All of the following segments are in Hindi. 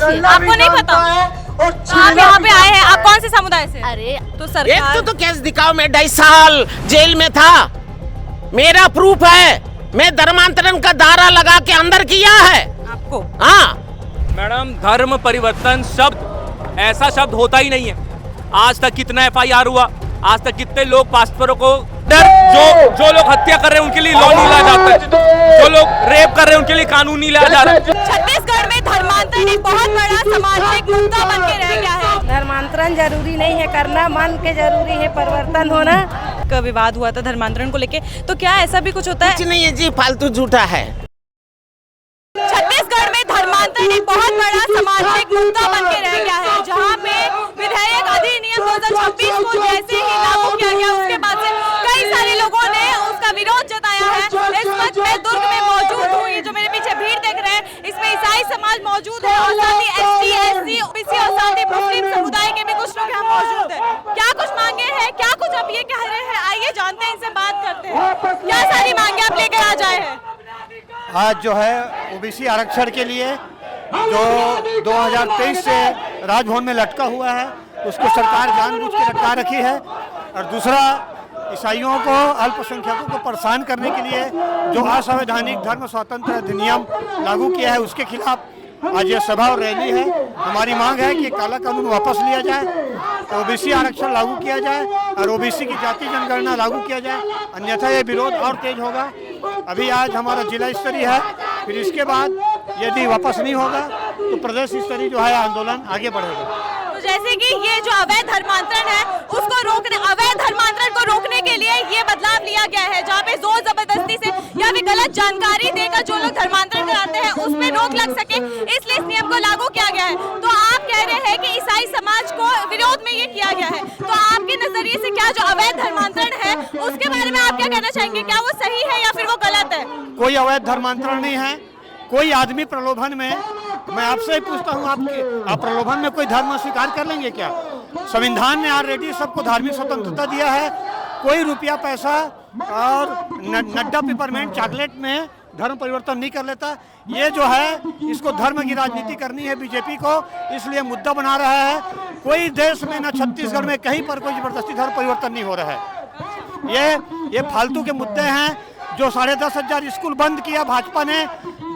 पूछिए। आपको नहीं पता? आप यहाँ पे आए हैं, आप कौन से समुदाय से? अरे तो एक सरकार तो केस दिखाओ, मैं 2.5 साल जेल में था, मेरा प्रूफ है, मैं धर्मांतरण का दायरा लगा के अंदर किया है। आपको हाँ, मैडम, धर्म परिवर्तन शब्द ऐसा शब्द होता ही नहीं है। आज तक कितना FIR हुआ, आज तक कितने लोग पास्टरों को जो लोग हत्या कर रहे हैं उनके लिए लॉ नहीं लाया जाता है, जो लोग रेप कर रहे हैं उनके लिए कानून नहीं लाया जा रहा है। छत्तीसगढ़ में धर्मांतरण एक बहुत बड़ा सामाजिक मुद्दा बन के रह गया है। धर्मांतरण जरूरी नहीं है करना, मन के जरूरी है परिवर्तन होना। का विवाद हुआ था धर्मांतरण को लेके, तो क्या ऐसा भी कुछ होता है? कुछ नहीं है जी, फालतू झूठा है। छत्तीसगढ़ में धर्मांतरण एक बहुत बड़ा सामाजिक मुद्दा बन के रह गया है, जहाँ पे विधेयक अधिनियम 2026 को जैसे ही लागू किया गया उसके बाद से कई सारे लोगों ने उसका विरोध जताया है। इस वक्त मैं दुर्ग में मौजूद हूँ, ये जो मेरे पीछे भीड़ देख रहे हैं इसमें ईसाई समाज मौजूद है और साथ ही ST, SC, OBC और साथ ही मुस्लिम समुदाय के भी कुछ लोग यहाँ मौजूद है। क्या कुछ मांगे हैं, क्या कुछ अब ये कह रहे हैं, आइए जानते हैं, इनसे बात करते हैं। क्या सारी मांगे आप लेकर आ जाए हैं? आज जो है OBC आरक्षण के लिए जो 2023 से राजभवन में लटका हुआ है उसको सरकार जानबूझ के लटका रखी है, और दूसरा ईसाइयों को, अल्पसंख्यकों को परेशान करने के लिए जो असंवैधानिक धर्म स्वतंत्र अधिनियम लागू किया है उसके खिलाफ आज ये सभा और रैली है। हमारी मांग है कि काला कानून वापस लिया जाए, OBC आरक्षण लागू किया जाए और OBC की जाति जनगणना लागू किया जाए, अन्यथा ये विरोध और तेज होगा। अभी आज हमारा जिला स्तरीय है, फिर इसके बाद यदि वापस नहीं होगा तो प्रदेश स्तरीय जो है आंदोलन आगे बढ़ेगा। तो जैसे कि ये जो अवैध धर्मांतरण है उसको रोकने, अवैध धर्मांतरण को रोकने के लिए ये बदलाव लिया गया है, जहाँ पे जोर जबरदस्ती से या फिर गलत जानकारी देकर जो लोग धर्मांतरण कराते हैं उसमें रोक लग सके, इसलिए इस नियम को लागू किया गया है। तो आप कह रहे हैं कि ईसाई समाज को विरोध में ये किया गया है, तो आपके नजरिए से क्या जो अवैध धर्मांतरण है उसके बारे में आप क्या कहना चाहेंगे? क्या वो सही है या फिर वो गलत है? कोई अवैध धर्मांतरण नहीं है। कोई आदमी प्रलोभन में, मैं आपसे ही पूछता हूँ, आप प्रलोभन में कोई धर्म स्वीकार कर लेंगे क्या? संविधान ने ऑलरेडी सबको धार्मिक स्वतंत्रता दिया है। कोई रुपया पैसा और नड्डा पिपरमेंट चॉकलेट में धर्म परिवर्तन नहीं कर लेता। ये जो है इसको धर्म की राजनीति करनी है बीजेपी को, इसलिए मुद्दा बना रहा है। कोई देश में न छत्तीसगढ़ में कहीं पर कोई जबरदस्ती धर्म परिवर्तन नहीं हो रहा है। ये फालतू के मुद्दे हैं। जो 10,500 स्कूल बंद किया भाजपा ने,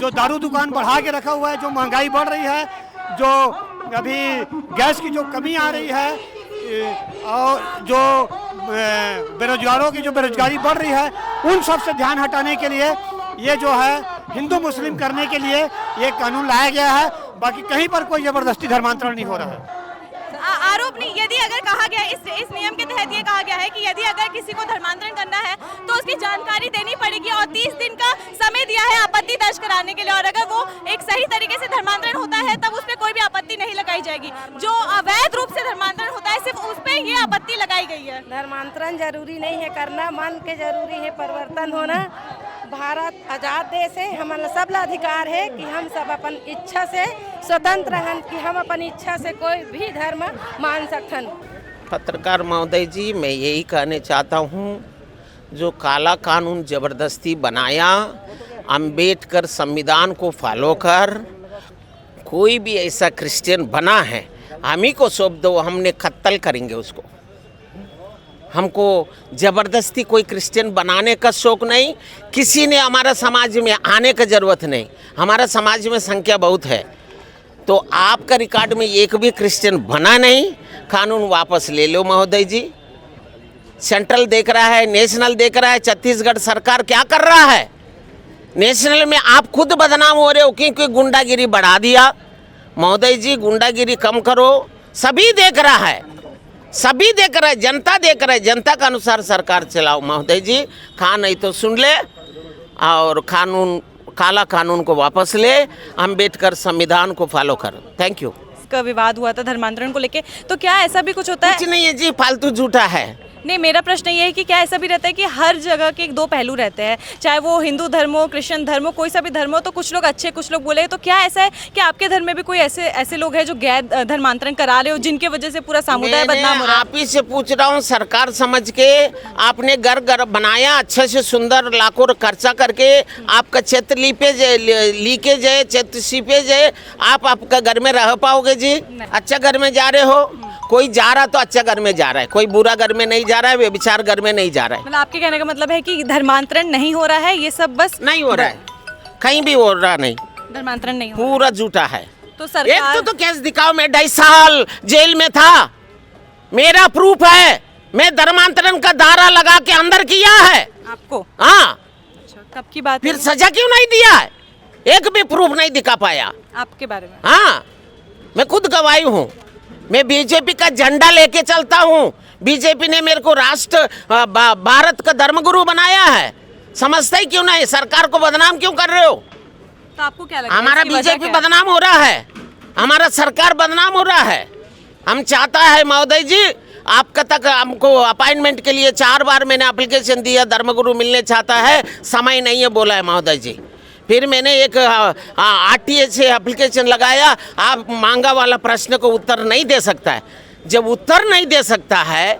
जो दारू दुकान बढ़ा के रखा हुआ है, जो महंगाई बढ़ रही है, जो अभी गैस की जो कमी आ रही है, और जो बेरोजगारों की जो बेरोजगारी बढ़ रही है, उन सब से ध्यान हटाने के लिए ये जो है हिंदू मुस्लिम करने के लिए ये कानून लाया गया है। बाकी कहीं पर कोई जबरदस्ती धर्मांतरण नहीं हो रहा है। आरोप नहीं, यदि अगर कहा गया इस नियम के तहत ये कहा गया है कि यदि अगर किसी को धर्मांतरण करना है तो उसकी जानकारी देनी पड़ेगी और 30 दिन का समय दिया है आपत्ति दर्ज कराने के लिए, और अगर वो एक सही तरीके से धर्मांतरण होता है तब उस पर कोई भी आपत्ति नहीं लगाई जाएगी। जो अवैध रूप से धर्मांतरण होता है सिर्फ उस पर ये आपत्ति लगाई गई है। धर्मांतरण जरूरी नहीं है करना, मन के जरूरी है परिवर्तन होना। भारत आजाद देश है, हमारा सबला अधिकार है कि हम सब अपन इच्छा से स्वतंत्र हैं, कि हम अपन इच्छा से कोई भी धर्म मान सकते। पत्रकार महोदय जी, मैं यही कहना चाहता हूँ, जो काला कानून जबरदस्ती बनाया, अंबेडकर संविधान को फॉलो कर कोई भी ऐसा क्रिश्चियन बना है, हम ही को सौंप दो, हमने कत्ल करेंगे उसको। हमको ज़बरदस्ती कोई क्रिश्चियन बनाने का शौक नहीं, किसी ने हमारा समाज में आने का ज़रूरत नहीं। हमारा समाज में संख्या बहुत है, तो आपका रिकॉर्ड में एक भी क्रिश्चियन बना नहीं, कानून वापस ले लो महोदय जी। सेंट्रल देख रहा है, नेशनल देख रहा है, छत्तीसगढ़ सरकार क्या कर रहा है? नेशनल में आप खुद बदनाम हो रहे हो क्योंकि गुंडागिरी बढ़ा दिया। महोदय जी, गुंडागिरी कम करो, सभी देख रहा है, सभी देख रहे, जनता देख रहे, जनता के अनुसार सरकार चलाओ महोदय जी। खा नहीं तो सुन ले, और कानून, काला कानून को वापस ले, अंबेडकर संविधान को फॉलो कर। Thank you. इसका विवाद हुआ था धर्मांतरण को लेके, तो क्या ऐसा भी कुछ होता है? कुछ नहीं है जी, फालतू झूठा है। नहीं, मेरा प्रश्न ये है कि क्या ऐसा भी रहता है कि हर जगह के दो पहलू रहते हैं, चाहे वो हिंदू धर्म हो, क्रिश्चियन धर्म हो, कोई सा भी धर्म हो, तो कुछ लोग अच्छे, कुछ लोग बुरे, तो क्या ऐसा है कि आपके धर्म में भी कोई ऐसे लोग हैं जो गैर धर्मांतरण करा रहे हो, जिनकी वजह से पूरा समुदाय बदनाम हो रहा है? आप ही से पूछ रहा हूँ, सरकार समझ के आपने घर बनाया अच्छे से सुंदर, लाखों खर्चा करके, आपका क्षेत्र लीकेज है, क्षेत्र सीपेज है, आप आपका घर में रह पाओगे जी? अच्छा घर में जा रहे हो, कोई जा रहा तो अच्छा घर में जा रहा है, कोई बुरा घर में नहीं जा रहा है, व्यभिचार घर में नहीं जा रहा है। मतलब आपके कहने का मतलब है कि धर्मांतरण नहीं हो रहा है, ये सब बस नहीं हो रहा है, कहीं भी हो रहा नहीं, धर्मांतरण नहीं हो पूरा झूठा है। तो सरकार एक तो केस दिखाओ, मैं 2.5 साल जेल में था, मेरा प्रूफ है, मैं धर्मांतरण का दायरा लगा के अंदर किया है आपको। हाँ, कब की बात फिर है? सजा क्यों नहीं दिया है? एक भी प्रूफ नहीं दिखा पाया। आपके बारे में? हाँ, मैं खुद गवाही हूँ, मैं बीजेपी का झंडा लेके चलता हूँ, बीजेपी ने मेरे को राष्ट्र भारत का धर्मगुरु बनाया है, समझते ही क्यों नहीं? सरकार को बदनाम क्यों कर रहे हो? तो आपको क्या लगता है हमारा इसकी वजह बीजेपी क्या है? बदनाम हो रहा है, हमारा सरकार बदनाम हो रहा है। हम चाहता है महोदय जी, आपका तक हमको अपॉइंटमेंट के लिए 4 बार मैंने एप्लीकेशन दिया, धर्मगुरु मिलने चाहता है, समय नहीं है बोला है महोदय जी। फिर मैंने एक आरटीए से एप्लीकेशन लगाया, आप मांगा वाला प्रश्न को उत्तर नहीं दे सकता है। जब उत्तर नहीं दे सकता है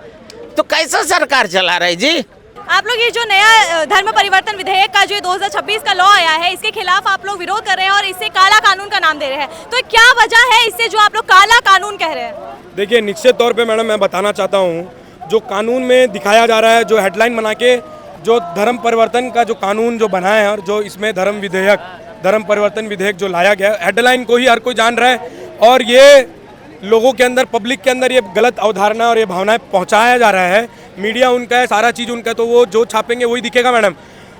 तो कैसा सरकार चला रहे जी? आप लोग ये जो नया धर्म परिवर्तन विधेयक का जो 2026 का लॉ आया है, इसके खिलाफ आप लोग विरोध कर रहे हैं और इसे काला कानून का नाम दे रहे हैं, तो क्या वजह है इससे जो आप लोग काला कानून कह रहे हैं? देखिए, निश्चित तौर पे मैडम मैं बताना चाहता हूँ, जो कानून में दिखाया जा रहा है, जो हेडलाइन बना के जो धर्म परिवर्तन का जो कानून जो बना है और जो इसमें धर्म परिवर्तन विधेयक जो लाया गया, हेडलाइन को ही हर कोई जान रहा है और ये लोगों के अंदर, पब्लिक के अंदर ये गलत अवधारणा और ये भावनाएं पहुंचाया जा रहा है। मीडिया उनका है, सारा चीज़ उनका है, तो वो जो छापेंगे वही दिखेगा मैडम।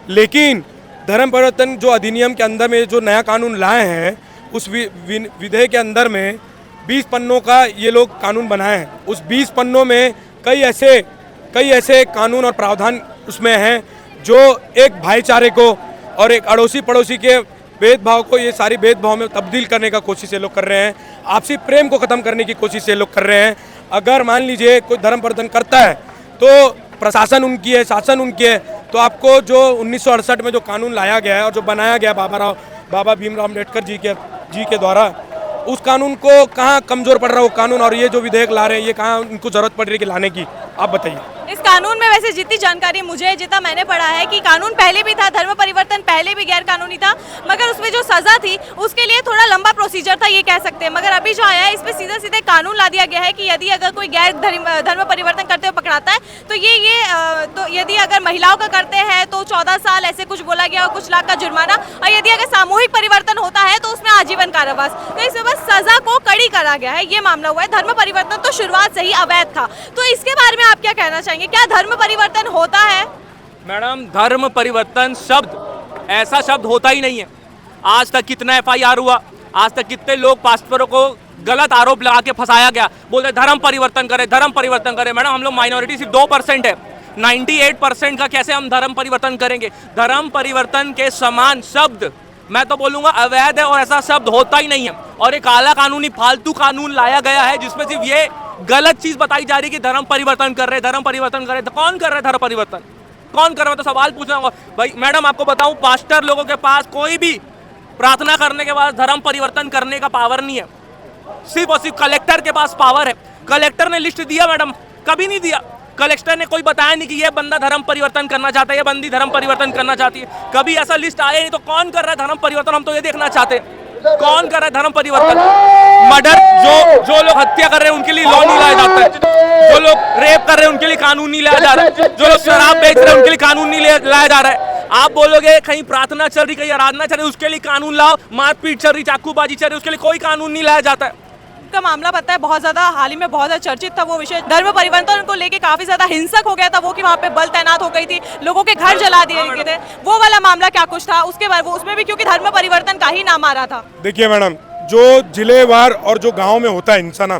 लेकिन धर्म परिवर्तन जो अधिनियम के अंदर में जो नया कानून लाए हैं, उस विधेयक के अंदर में 20 पन्नों का ये लोग कानून बनाए हैं। उस 20 पन्नों में कई ऐसे कानून और प्रावधान उसमें हैं जो एक भाईचारे को और एक अड़ोसी पड़ोसी के भेदभाव को, ये सारी भेदभाव में तब्दील करने का कोशिश ये लोग कर रहे हैं, आपसी प्रेम को ख़त्म करने की कोशिश ये लोग कर रहे हैं। अगर मान लीजिए कोई धर्म परिवर्तन करता है तो प्रशासन उनकी है, शासन उनकी है, तो आपको जो 1968 में जो कानून लाया गया है और जो बनाया गया बाबा भीमराव अम्बेडकर जी के द्वारा, उस कानून को कहाँ कमज़ोर पड़ रहा है वो कानून, और ये जो विधेयक ला रहे हैं ये कहाँ उनको ज़रूरत पड़ रही है कि लाने की? आप बताइए। इस कानून में वैसे जितनी जानकारी मुझे, जितना मैंने पढ़ा है कि कानून पहले भी था, धर्म परिवर्तन पहले भी गैर कानूनी था, मगर उसमें जो सजा थी उसके लिए थोड़ा लंबा प्रोसीजर था, ये कह सकते हैं। मगर अभी जो आया है इसमें सीधे सीधे कानून ला दिया गया है कि यदि अगर कोई गैर धर्म परिवर्तन करते हुए पकड़ाता है तो तो यदि अगर महिलाओं का करते हैं तो 14 साल ऐसे कुछ बोला गया और कुछ लाख का जुर्माना, और यदि अगर सामूहिक परिवर्तन होता है तो उसमें आजीवन कारावास। तो इसमें बस सजा को कड़ी करा गया है, ये मामला हुआ है। धर्म परिवर्तन तो शुरुआत से ही अवैध था, तो इसके बारे में आप क्या कहना चाहेंगे? क्या धर्म परिवर्तन होता है? मैडम, धर्म परिवर्तन शब्द ऐसा शब्द होता ही नहीं है। आज तक कितना FIR हुआ, आज तक कितने लोग पास्टरों को गलत आरोप लगा के फंसाया गया, बोलते धर्म परिवर्तन करें, धर्म परिवर्तन करें। मैडम, हम लोग माइनॉरिटी सिर्फ 2% है, 98% का कैसे हम धर्म परिवर्तन करेंगे? धर्म परिवर्तन के समान शब्द मैं तो बोलूंगा अवैध है और ऐसा शब्द होता ही नहीं है। और एक काला कानूनी फालतू कानून लाया गया है जिसमें सिर्फ ये गलत चीज बताई जा रही है कि धर्म परिवर्तन कर रहे, धर्म परिवर्तन कर रहे। तो कौन कर रहा है धर्म परिवर्तन? कौन कर रहा है? तो सवाल पूछना होगा भाई। मैडम, आपको बताऊं, पास्टर लोगों के पास कोई भी प्रार्थना करने के बाद धर्म परिवर्तन करने का पावर नहीं है, सिर्फ और सिर्फ कलेक्टर के पास पावर है। कलेक्टर ने लिस्ट दिया मैडम? कभी नहीं दिया। कलेक्टर ने कोई बताया नहीं कि ये बंदा धर्म परिवर्तन करना चाहता है, ये बंदी धर्म परिवर्तन करना चाहती है, कभी ऐसा लिस्ट आया नहीं। तो कौन कर रहा है धर्म परिवर्तन? हम तो ये देखना चाहते हैं कौन कर रहा है धर्म परिवर्तन। मर्डर, जो लोग हत्या कर रहे हैं उनके लिए लॉ नहीं लाया जाता है, जो लोग रेप कर रहे हैं उनके लिए कानून नहीं लाया जा रहा है, जो लोग शराब बेच रहे हैं उनके लिए कानून नहीं लाया जा रहा है। आप बोलोगे कहीं प्रार्थना चल रही, कहीं आराधना चल रही, उसके लिए कानून लाओ। मारपीट चल रही, चाकूबाजी चल रही, उसके लिए कोई कानून नहीं लाया जाता है। का मामला पता है बहुत ज्यादा हाल ही में बहुत ज्यादा चर्चित था वो विषय, धर्म परिवर्तन को लेके काफी ज्यादा हिंसक हो गया था वो, कि वहाँ पे बल तैनात हो गई थी, लोगों के घर जला दिए गए थे। वो वाला मामला क्या कुछ था उसके बाद? वो उसमें भी क्योंकि धर्म परिवर्तन का ही नाम आ रहा था। देखिए मैडम, जो जिलेवार और जो गाँव में होता है हिंसा ना,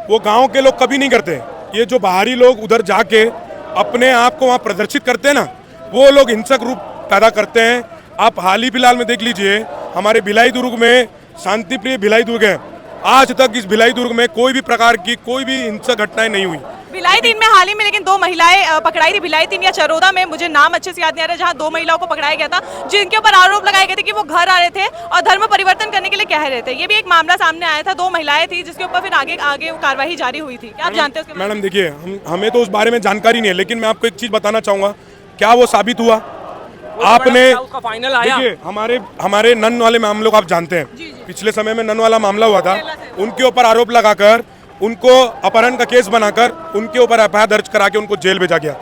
वो गाँव के लोग कभी नहीं करते। ये जो बाहरी लोग उधर जाके अपने आप को वहाँ प्रदर्शित करते हैं ना, वो लोग हिंसक रूप पैदा करते हैं। आप हाल ही फिलहाल में देख लीजिए, हमारे भिलाई दुर्ग में शांतिप्रिय भिलाई दुर्ग है, आज तक इस भिलाई दुर्ग में कोई भी प्रकार की कोई भी हिंसक घटनाएं नहीं हुई। भिलाई 3 में हाल ही में लेकिन 2 महिलाएं पकड़ाई थी। भिलाई 3 या चरोदा में, मुझे नाम अच्छे से याद नहीं आ रहा, जहां 2 महिलाओं को पकड़ाया गया था, जिनके ऊपर आरोप लगाए गए थे कि वो घर आ रहे थे और धर्म परिवर्तन करने के लिए कह रहे थे। ये भी एक मामला सामने आया था, 2 महिलाएं थी जिसके ऊपर फिर आगे कार्रवाई जारी हुई थी। क्या आप जानते हैं? मैडम देखिए, हमें तो उस बारे में जानकारी नहीं है, लेकिन मैं आपको एक चीज़ बताना चाहूँगा, क्या वो साबित हुआ? आपने उसका फाइनल आया। देखिए, हमारे नन वाले मामलों को आप जानते हैं, पिछले समय में नन वाला मामला हुआ था, उनके ऊपर आरोप लगाकर, उनको अपहरण का केस बनाकर, उनके ऊपर एफआईआर दर्ज करा के उनको जेल भेजा गया।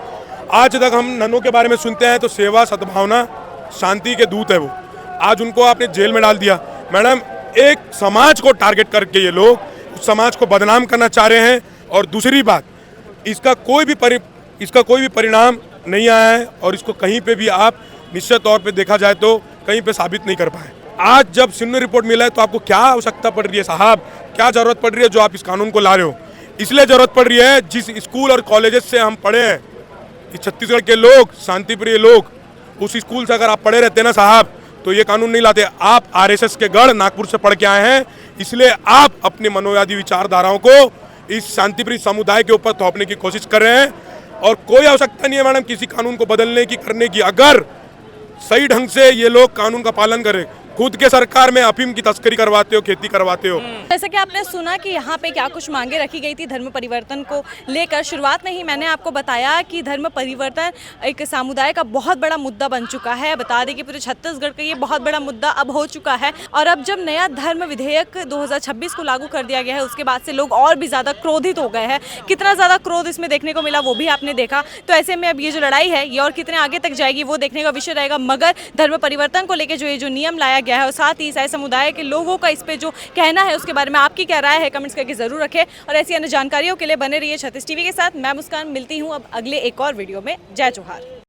आज तक हम ननों के बारे में सुनते हैं तो सेवा, सद्भावना, शांति के दूत है वो, आज उनको आपने जेल में डाल दिया। मैडम, एक समाज को टारगेट करके ये लोग उस समाज को बदनाम करना चाह रहे हैं। और दूसरी बात, इसका कोई भी परिणाम नहीं आया है और इसको कहीं पे भी आप निश्चित तौर पे देखा जाए तो कहीं पे साबित नहीं कर पाए। आज जब सिन्नू रिपोर्ट मिला है तो आपको क्या आवश्यकता पड़ रही है साहब, क्या जरूरत पड़ रही है जो आप इस कानून को ला रहे हो? इसलिए जरूरत पड़ रही है, जिस स्कूल और कॉलेजेस से हम पढ़े हैं, कि छत्तीसगढ़ के लोग, शांतिप्रिय लोग, उस स्कूल से अगर आप पढ़े रहते ना साहब तो ये कानून नहीं लाते। आप आरएसएस के गढ़ नागपुर से पढ़ के आए हैं, इसलिए आप अपने मनोवादी विचारधाराओं को इस शांतिप्रिय समुदाय के ऊपर थोपने की कोशिश कर रहे हैं। और कोई आवश्यकता नहीं है मैडम किसी कानून को बदलने की, करने की। अगर सही ढंग से ये लोग कानून का पालन करें, खुद के सरकार में अफीम की तस्करी करवाते हो, खेती करवाते हो। जैसे कि आपने सुना कि यहाँ पे क्या कुछ मांगे रखी गई थी धर्म परिवर्तन को लेकर। शुरुआत में ही मैंने आपको बताया कि धर्म परिवर्तन एक समुदाय का बहुत बड़ा मुद्दा बन चुका है। बता दें कि पूरे छत्तीसगढ़ का ये बहुत बड़ा मुद्दा अब हो चुका है। और अब जब नया धर्म विधेयक 2026 को लागू कर दिया गया है, उसके बाद से लोग और भी ज़्यादा क्रोधित हो गए हैं। कितना ज़्यादा क्रोध इसमें देखने को मिला वो भी आपने देखा। तो ऐसे में अब ये जो लड़ाई है ये और कितने आगे तक जाएगी वो देखने का विषय रहेगा। मगर धर्म परिवर्तन को लेकर जो नियम लाया गया है और साथ ही ईसाई समुदाय के लोगों का इस पे जो कहना है उसके बारे में आपकी क्या राय है, कमेंट्स करके जरूर रखें। और ऐसी अन्य जानकारियों के लिए बने रहिए छत्तीस टीवी के साथ। मैं मुस्कान, मिलती हूँ अब अगले एक और वीडियो में। जय जोहार।